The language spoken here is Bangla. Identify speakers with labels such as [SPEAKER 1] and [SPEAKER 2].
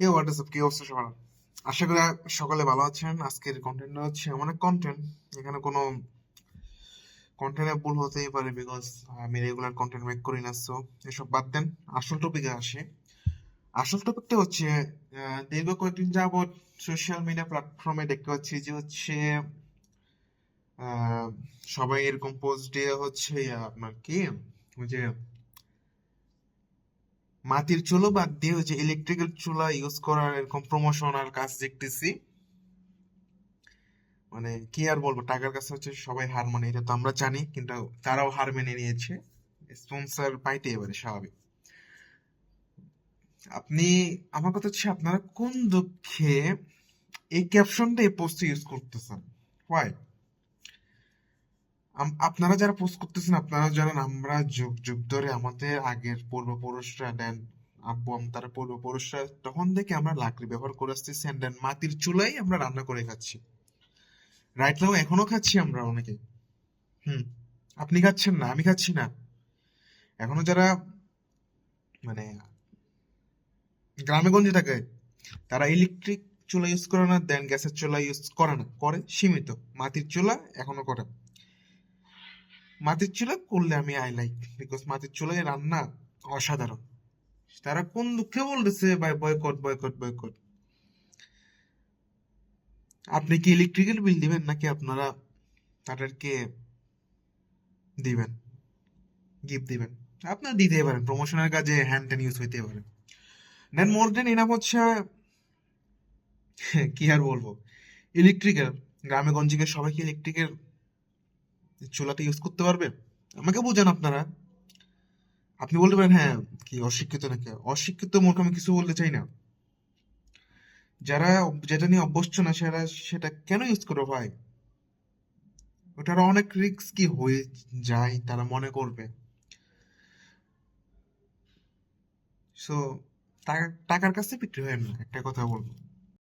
[SPEAKER 1] হোয়াটসঅ্যাপ কি অবস্থা সবার? আশা করি সকালে ভালো আছেন। আজকের কন্টেন্টটা হচ্ছে এমন এক কন্টেন্ট, এখানে কোনো কন্টেন্টে ভুল হতেই পারে, বিকজ আমি রেগুলার কন্টেন্ট মেক করি না। সো এসব বাদ দেন, আসল টপিকে আসি। আসল টপিকটা হচ্ছে দীর্ঘ কয়েকদিন যাবৎ সোশ্যাল মিডিয়া প্ল্যাটফর্মে দেখতে পাচ্ছি যে হচ্ছে আহ, সবাই এরকম পোস্ট দিয়ে হচ্ছে আপনার কি ওই যে মাটির চুলো বাদ দিয়ে হচ্ছে ইলেকট্রিক্যাল চুলা ইউজ করার এরকম প্রমোশন আর কাজ দেখতেছি। মানে কি আর বলবো, টাকার কাছে হচ্ছে সবাই হার মানে, এটা তো আমরা জানি, কিন্তু তারাও হার মেনে নিয়েছে। স্পন্সর পাইতে এবারে স্বাভাবিক। আপনি, আমার কথা হচ্ছে আপনারা কোন দুঃখে এই ক্যাপশনটা এই পোস্টে ইউজ করতেছেন? হোয়াই? আপনারা যারা পোস্ট করতেছেন আপনারা জানেন আমরা যুগ যুগ ধরে আমাদের আগের পূর্বপুরুষরা দেন, আব্বু তারা পূর্বপুরুষরা তখন থেকে আমরা লাকড়ি ব্যবহার করে আসতেছি, and then মাটির চুলাই আমরা রান্না করে খাচ্ছি। রাইট নাও এখনো খাচ্ছি আমরা অনেকে। হুম। আপনি খাচ্ছেন না, আমি খাচ্ছি না। এখনো যারা মানে গ্রামে গঞ্জে থাকে তারা ইলেকট্রিক চুলা ইউজ করে না, দেন গ্যাসের চুলা ইউজ করে না, করে সীমিত। মাটির চুলা এখনো করে। মাটির চুলা করলে আমি আই লাইক, বিকজ মাটির চুলায় রান্না অসাধারণ। তারা কোন দুঃখে বলতেছে ভাই বয়কট বয়কট বয়কট? আপনি কি ইলেকট্রিক্যাল বিল দিবেন নাকি আপনারা তাদেরকে দিবেন, গিফট দিবেন? আপনারা দিতেই পারেন, প্রমোশনের কাজে হ্যান্ড টেন ইউজ হইতে পারে। দেন মোর দেন এনাফ হচ্ছে কি আর বলবো, ইলেকট্রিক্যাল গ্রামে গঞ্জে গিয়ে সবাই কি ইলেকট্রিকের চুলাটা ইউজ করতে পারবে? আমাকে বোঝান আপনারা। আপনি বলতে পারেন হ্যাঁ কি অশিক্ষিত নাকি, অশিক্ষিত মূর্খ আমি কিছু বলতে চাই না। যারা যেটা নিয়ে অভ্যস্ত না সেটা সেটা কেন ইউজ করো ভাই? ওটার অনেক রিস্কি হয়ে যায় তারা মনে করবে। সো টাকার কাছে বিক্রি হয় না, একটা কথা বলবো।